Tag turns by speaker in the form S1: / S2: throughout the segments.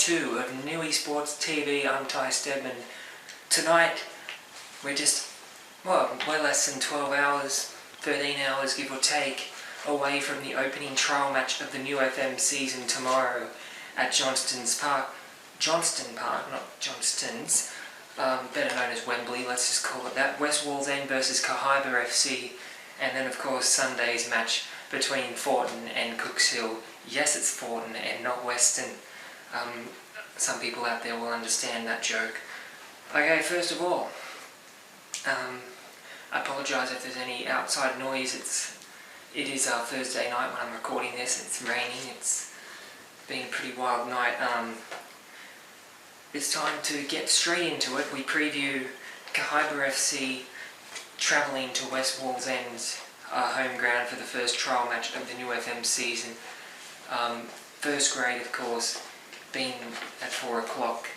S1: 2 of Newysports TV. I'm Ty Stedman. Tonight, we're less than 12 hours, 13 hours give or take, away from the opening trial match of the new FM season tomorrow at Johnston Park, not Johnston's, better known as Wembley, let's just call it that. Wallsend versus Kahibah FC, and then of course Sunday's match between Forden and Cookshill. Yes, it's Forden and not Weston. Some people out there will understand that joke. Okay, first of all, I apologise if there's any outside noise. It is Thursday night when I'm recording this. It's raining. It's been a pretty wild night. It's time to get straight into it. We preview Kahibah FC travelling to West Wallsend's home ground for the first trial match of the new FM season. First grade, of course, being at 4 o'clock.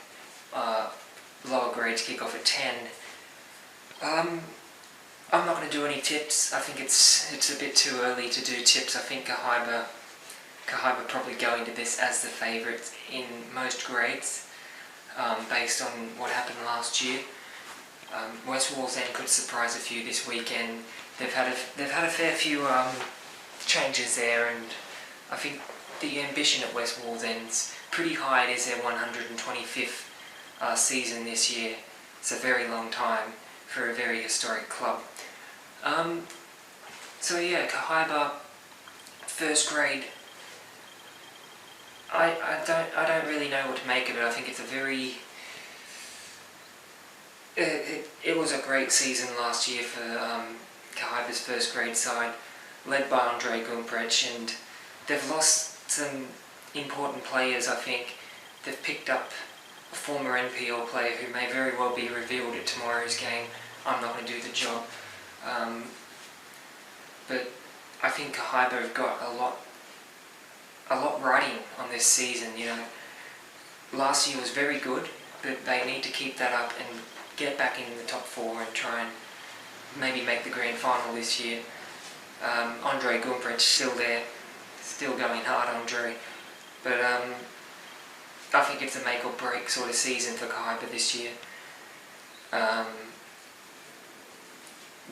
S1: Lower grades kick off at 10. I'm not going to do any tips. I think it's a bit too early to do tips. I think Kahibah probably going to this as the favourites in most grades, based on what happened last year. West Wallsend could surprise a few this weekend. They've had a fair few changes there, and I think the ambition at West Wallsend's pretty high. It is their 125th season this year. It's a very long time for a very historic club. So yeah, Kahibah, first grade. I don't really know what to make of it. I think it's a very it was a great season last year for Kahibah's first grade side, led by Andre Gumprech, and they've lost some important players. I think they've picked up a former NPL player who may very well be revealed at tomorrow's game. I'm not going to do the job, but I think Kahibah have got a lot riding on this season. You know, last year was very good, but they need to keep that up and get back in the top 4 and try and maybe make the grand final this year. Andre Gumprech still there, still going hard, Andre, but I think it's a make or break sort of season for Kahibah this year.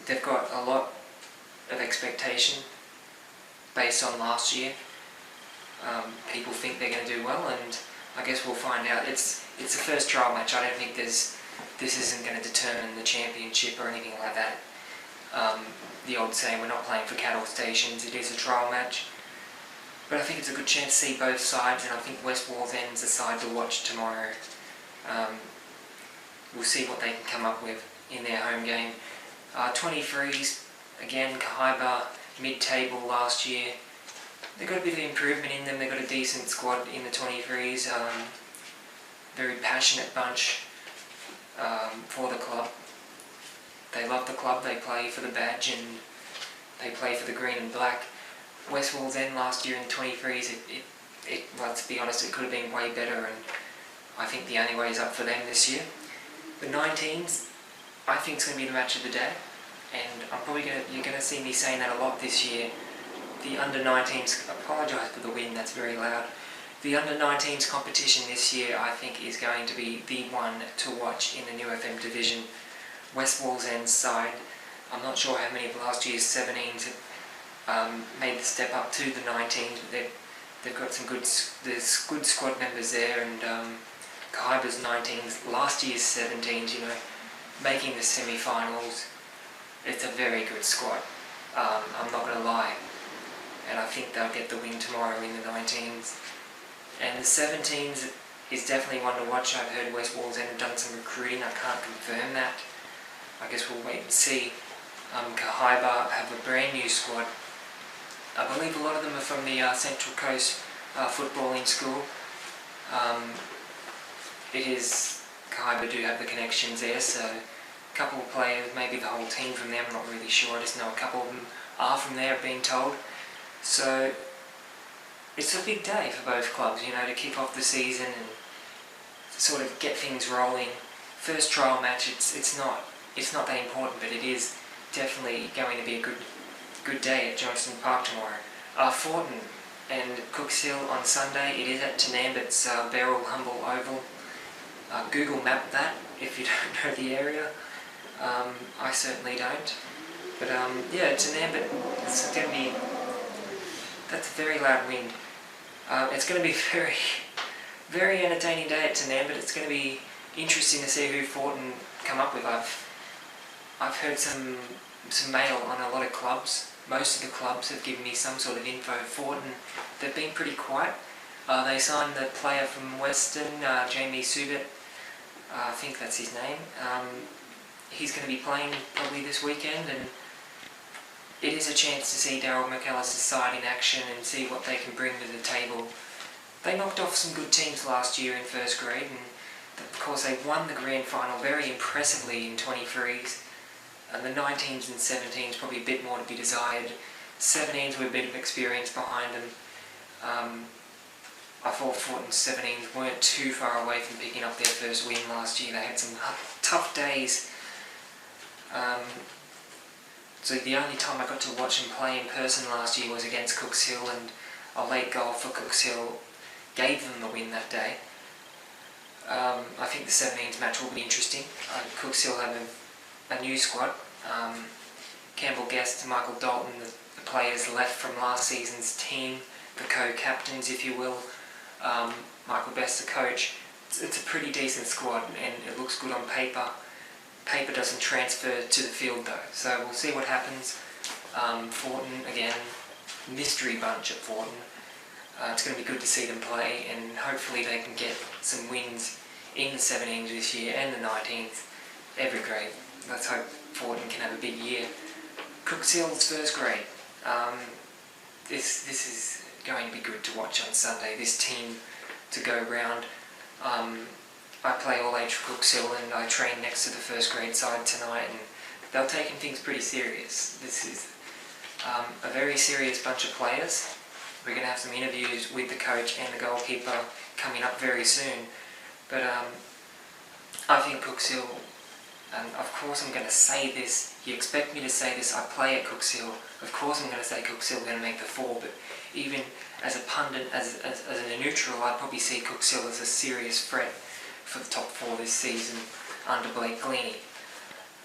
S1: They've got a lot of expectation based on last year. People think they're going to do well, and I guess we'll find out. It's the first trial match. I don't think this isn't going to determine the championship or anything like that. The old saying, we're not playing for cattle stations. It is a trial match. But I think it's a good chance to see both sides, and I think West Wallsend's the side to watch tomorrow. We'll see what they can come up with in their home game. 23s, again, Kahibah, mid-table last year. They've got a bit of improvement in them. They've got a decent squad in the 23s. Very passionate bunch for the club. They love the club. They play for the badge and they play for the green and black. West Wallsend last year in the 23s, well, to be honest, it could have been way better, and I think the only way is up for them this year. The 19s, I think it's going to be the match of the day, and you're going to see me saying that a lot this year. The under-19s, apologise for the wind, that's very loud. The under-19s competition this year, I think, is going to be the one to watch in the new FM division. West Wallsend's side, I'm not sure how many of last year's 17s have made the step up to the 19s, but they've got some good squad members there, and Kahibah's 19s, last year's 17s, you know, making the semi-finals. It's a very good squad. I'm not going to lie. And I think they'll get the win tomorrow in the 19s. And the 17s is definitely one to watch. I've heard West Wallsend have done some recruiting. I can't confirm that. I guess we'll wait and see. Kahibah have a brand new squad. I believe a lot of them are from the Central Coast footballing school. Kahibah do have the connections there, so a couple of players, maybe the whole team from there, I'm not really sure. I just know a couple of them are from there, being told. So it's a big day for both clubs, you know, to kick off the season and sort of get things rolling. First trial match, it's not that important, but it is definitely going to be a good day at Johnston Park tomorrow. Forden, and Cooks Hill on Sunday. It is at Tenambert's Beryl Humble Oval. Google map that if you don't know the area. I certainly don't. But yeah, Tenambert, it's going to be, that's a very loud wind. It's going to be very entertaining day at Tenambert. It's going to be interesting to see who Forden come up with. I've heard some mail on a lot of clubs. Most of the clubs have given me some sort of info. Forden, they've been pretty quiet. They signed the player from Western, Jamie Subit. I think that's his name. He's going to be playing probably this weekend, and it is a chance to see Daryl McAllister's side in action and see what they can bring to the table. They knocked off some good teams last year in first grade, and of course they won the grand final very impressively in 23s. And the 19s and 17s probably a bit more to be desired. 17s with a bit of experience behind them. I thought Forden's 17s weren't too far away from picking up their first win last year. They had some tough days. So the only time I got to watch them play in person last year was against Cooks Hill, and a late goal for Cooks Hill gave them the win that day. I think the 17s match will be interesting. Cooks Hill have a new squad. Campbell Guest, Michael Dalton, the players left from last season's team, the co-captains if you will. Michael Best, the coach. It's a pretty decent squad, and it looks good on paper. Paper doesn't transfer to the field though, so we'll see what happens. Forden, again, mystery bunch at Forden. It's going to be good to see them play, and hopefully they can get some wins in the 17s this year and the 19s, every grade. Let's hope Forden can have a big year. Cooks Hill's first grade. This is going to be good to watch on Sunday. This team to go round. I play all age for Cooks Hill, and I train next to the first grade side tonight, and they're taking things pretty serious. This is a very serious bunch of players. We're going to have some interviews with the coach and the goalkeeper coming up very soon. But I think Cooks Hill, and of course I'm going to say this, you expect me to say this, I play at Cooks Hill, of course I'm going to say Cooks Hill are going to make the four, but even as a pundit, as a neutral, I'd probably see Cooks Hill as a serious threat for the top four this season under Blake Gleaney.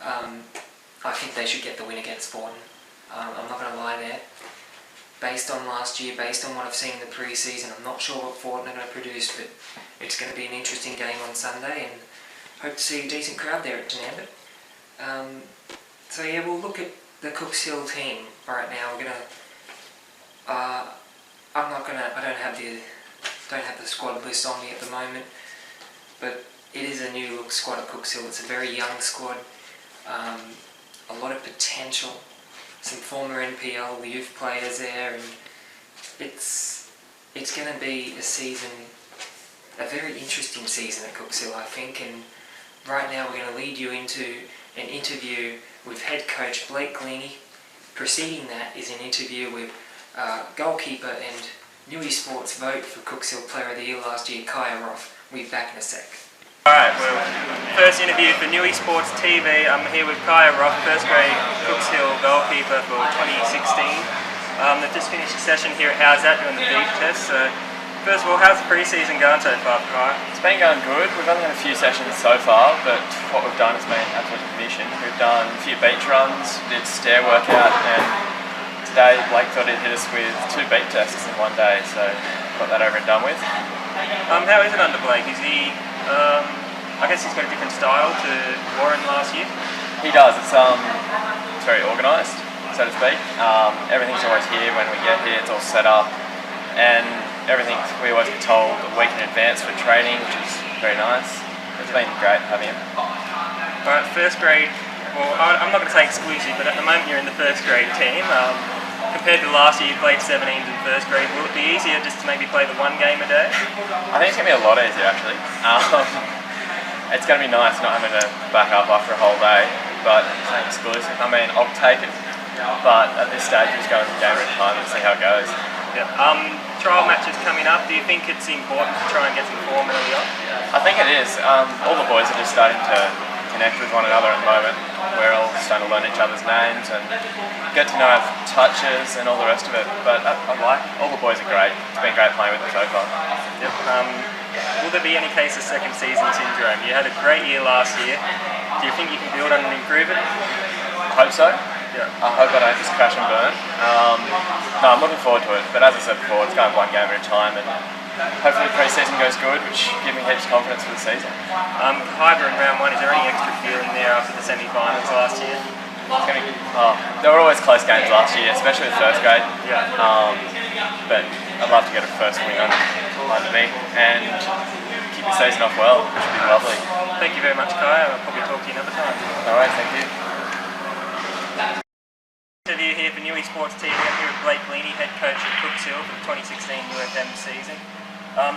S1: I think they should get the win against Forden. I'm not going to lie there. Based on last year, based on what I've seen in the pre-season, I'm not sure what Forden are going to produce, but it's going to be an interesting game on Sunday, and hope to see a decent crowd there at Tenambert. So yeah, we'll look at the Cooks Hill team right now. We're gonna. I don't have the squad list on me at the moment, but it is a new look squad at Cooks Hill. It's a very young squad, a lot of potential. Some former NPL youth players there, and it's going to be a very interesting season at Cooks Hill, I think. And right now we're going to lead you into an interview with head coach Blake Gleaney. Preceding that is an interview with goalkeeper and Newysports vote for Cooks Hill Player of the Year last year, Kahibah. We'll be back in a sec.
S2: Alright, well, first interview for Newysports TV. I'm here with Kahibah, first grade Cooks Hill goalkeeper for 2016. They've just finished a session here at How's That doing the beep test. So, first of all, how's the pre-season going so far, Kai?
S3: It's been going good. We've only had a few sessions so far, but what we've done has been absolute mission. We've done a few beach runs, did stair workout, and today Blake thought he'd hit us with 2 beep tests in one day, so got that over and done with.
S2: How is it under Blake? Is he, I guess he's got a different style to Warren last year?
S3: He does. It's very organised, so to speak. Everything's always here when we get here. It's all set up, and everything we always get told a week in advance for training, which is very nice. It's been great having him.
S2: Alright, first grade. Well, I'm not going to say exclusive, but at the moment you're in the first grade team. Compared to last year, you played 17s in first grade. Will it be easier just to maybe play the 1 game a day?
S3: I think it's going to be a lot easier, actually. It's going to be nice not having to back up after a whole day, but it's not exclusive. I mean, I'll take it, but at this stage, just go into game at a time and see how it goes.
S2: Yeah. Trial matches coming up. Do you think it's important to try and get some form early on?
S3: I think it is. All the boys are just starting to connect with one another at the moment. We're all starting to learn each other's names and get to know our touches and all the rest of it. But I like, all the boys are great. It's been great playing with them so far.
S2: Yep. Will there be any case of second season syndrome? You had a great year last year. Do you think you can build on and improve it?
S3: I hope so.
S2: Yeah.
S3: I hope I don't just crash and burn. No, I'm looking forward to it. But as I said before, it's going one game at a time, and hopefully pre-season goes good, which gives me heaps of confidence for the season.
S2: Kahibah in round one, is there any extra feeling there after the semi-finals last year?
S3: There were always close games last year, especially with first grade.
S2: Yeah.
S3: But I'd love to get a first win under me and keep the season off well, which would be lovely.
S2: Thank you very much, Kai. I'll probably talk to you another time.
S3: Alright, thank you.
S2: Interview here for Newysports TV. I'm here with Blake Leaney, head coach at Cooks Hill for the 2016 UFM season.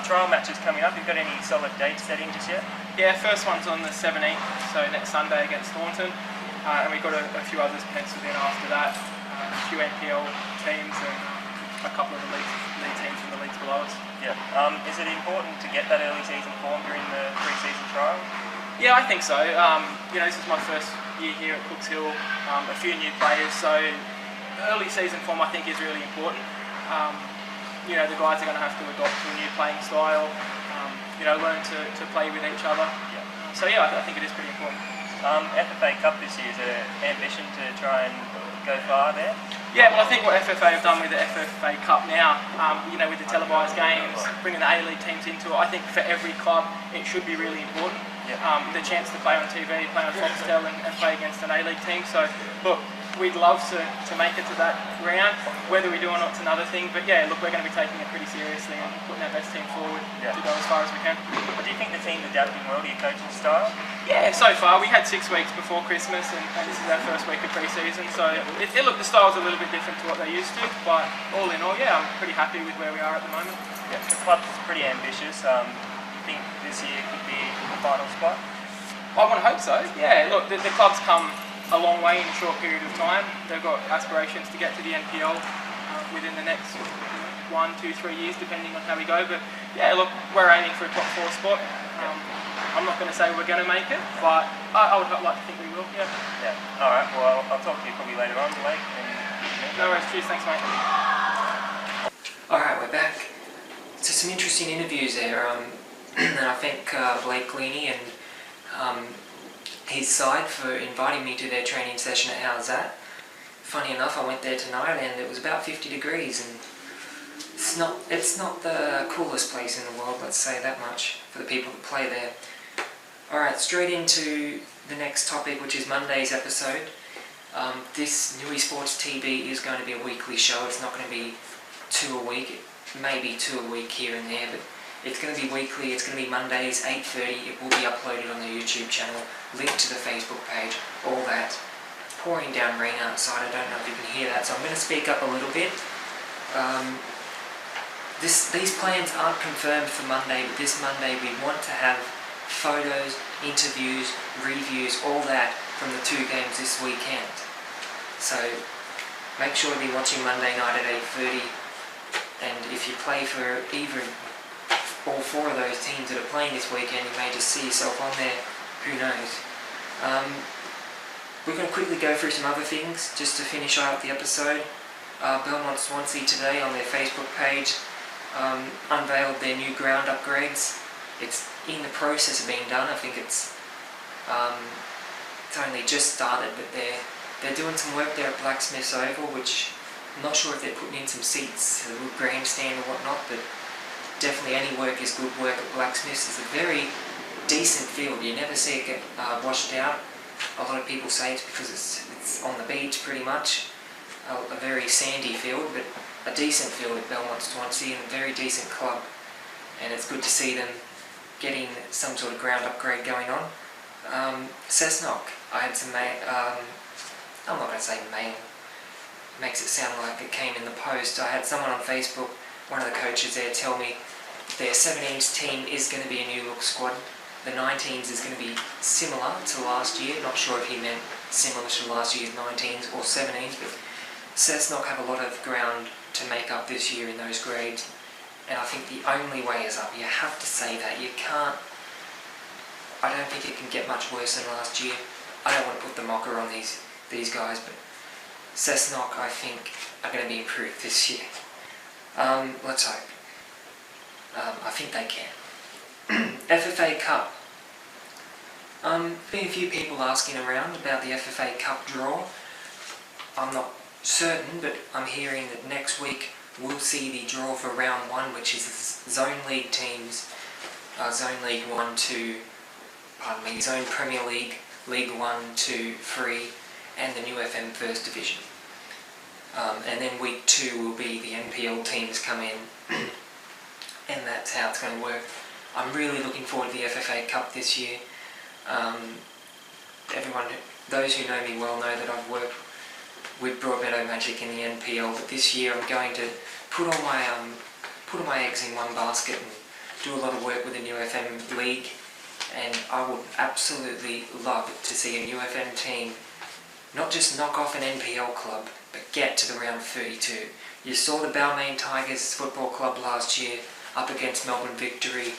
S2: Trial matches coming up. You've got any solid dates set in just yet?
S4: Yeah, first one's on the 17th, so next Sunday against Thornton, and we've got a few others penciled in after that, a few NPL teams and a couple of the league teams from the leagues below us.
S2: Yeah. Is it important to get that early season form during the pre-season trial?
S4: Yeah, I think so. This is my first year here at Cooks Hill, a few new players, so early season form I think is really important. The guys are going to have to adopt to a new playing style, learn to play with each other.
S2: Yeah.
S4: So yeah, I think it is pretty important.
S2: FFA Cup this year, is there an ambition to try and go far there?
S4: Yeah, well I think what FFA have done with the FFA Cup now, with the televised games, bringing the A-League teams into it, I think for every club it should be really important.
S2: Yeah.
S4: The chance to play on TV, play on Foxtel and play against an A-League team. So look, we'd love to make it to that round. Whether we do or not is another thing, but yeah, look, we're going to be taking it pretty seriously and putting our best team forward to go as far as we can.
S2: But do you think the team's adapting well to your coaching style?
S4: Yeah, so far we had 6 weeks before Christmas and this is our first week of pre-season, so the style's a little bit different to what they're used to, but all in all, yeah, I'm pretty happy with where we are at the moment.
S2: Yeah, the club's pretty ambitious. You think this year could be the final spot?
S4: I want to hope so, yeah. Look, the club's come a long way in a short period of time. They've got aspirations to get to the NPL within the next 1, 2, 3 years, depending on how we go. But yeah, look, we're aiming for a top 4 spot. I'm not going to say we're going to make it, but I would like to think we will, yeah.
S2: Yeah. Alright, well I'll talk to you probably later on, Blake.
S4: No worries, cheers, thanks mate.
S1: Alright, we're back. So some interesting interviews there, and I thank Blake Leaney and his side for inviting me to their training session at How's That. Funny enough, I went there tonight and it was about 50 degrees and it's not the coolest place in the world, let's say that much, for the people that play there. Alright, straight into the next topic, which is Monday's episode. This Newysports TV is going to be a weekly show. It's not going to be 2 a week, maybe 2 a week here and there, but it's going to be weekly. It's going to be Mondays, 8:30. It will be uploaded on the YouTube channel, linked to the Facebook page, all that. Pouring down rain outside, I don't know if you can hear that, so I'm going to speak up a little bit. These plans aren't confirmed for Monday, but this Monday we want to have photos, interviews, reviews, all that from the 2 games this weekend. So make sure to be watching Monday night at 8:30, and if you play for either all 4 of those teams that are playing this weekend, you may just see yourself on there, who knows. We're going to quickly go through some other things just to finish out the episode. Belmont Swansea today on their Facebook page unveiled their new ground upgrades. It's in the process of being done. I think it's only just started, but they're doing some work there at Blacksmith's Oval, which I'm not sure if they're putting in some seats, a little grandstand or whatnot, but definitely any work is good work at Blacksmith's. It's a very decent field. You never see it get washed out. A lot of people say it's because it's on the beach pretty much. A very sandy field, but a decent field at Belmont Swansea and a very decent club. And it's good to see them getting some sort of ground upgrade going on. Cessnock, I had some I'm not going to say mail. Makes it sound like it came in the post. I had someone on Facebook, one of the coaches there, tell me their 17s team is going to be a new look squad. The 19s is going to be similar to last year. Not sure if he meant similar to last year's 19s or 17s, but Cessnock have a lot of ground to make up this year in those grades. And I think the only way is up. You have to say that. You can't I don't think it can get much worse than last year. I don't want to put the mocker on these guys, but Cessnock, I think, are going to be improved this year. Let's hope. I think they can. FFA Cup. Been a few people asking around about the FFA Cup draw. I'm not certain, but I'm hearing that next week we'll see the draw for round 1, which is the Zone League teams, Zone League 1 to, Zone Premier League, League 1 to 3, and the new FM First Division. And then week 2 will be the NPL teams come in, and that's how it's going to work. I'm really looking forward to the FFA Cup this year. Those who know me well know that I've worked with Broadmeadow Magic in the NPL, but this year I'm going to put all my eggs in one basket and do a lot of work with the new FM League, and I would absolutely love to see a new FM team not just knock off an NPL club, but get to the round 32. You saw the Balmain Tigers Football Club last year up against Melbourne Victory.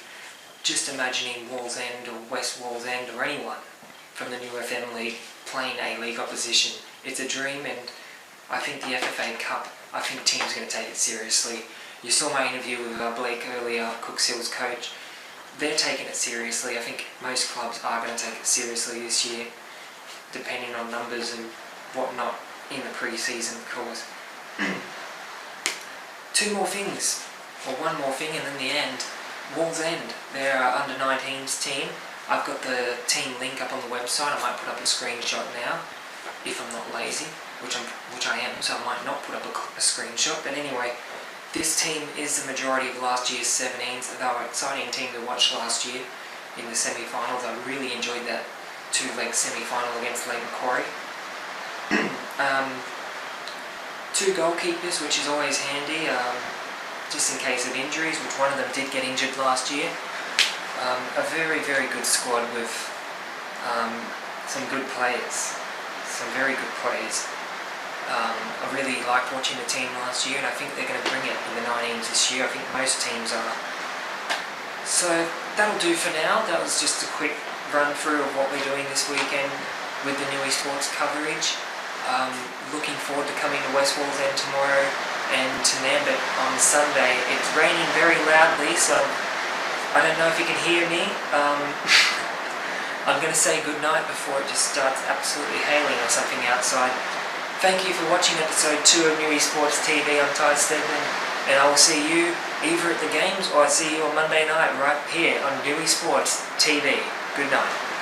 S1: Just imagining Wallsend or West Wallsend or anyone from the new FM League playing A-League opposition. It's a dream, and I think the FFA Cup, I think teams are going to take it seriously. You saw my interview with Blake earlier, Cooks Hill's coach. They're taking it seriously. I think most clubs are going to take it seriously this year, depending on numbers and whatnot in the pre-season, of course. Two more things, or one more thing, and in the end, Wallsend, they're our under-19s team. I've got the team link up on the website. I might put up a screenshot now, if I'm not lazy, which I am, so I might not put up a screenshot. But anyway, this team is the majority of last year's 17s. They were an exciting team to watch last year in the semi-finals. I really enjoyed that two-leg semi-final against Lake Macquarie. Two goalkeepers, which is always handy, just in case of injuries, which one of them did get injured last year. A very, very good squad with some good players, some very good players. I really liked watching the team last year, and I think they're going to bring it in the 19s this year. I think most teams are. So that'll do for now. That was just a quick run through of what we're doing this weekend with the Newysports coverage. Looking forward to coming to West Wallsend tomorrow and to Nambit on Sunday. It's raining very loudly, so I don't know if you can hear me. I'm going to say goodnight before it just starts absolutely hailing or something outside. Thank you for watching episode 2 of Newysports TV. I'm Ty Stedman, and I will see you either at the games or I'll see you on Monday night right here on Newysports TV. Good night.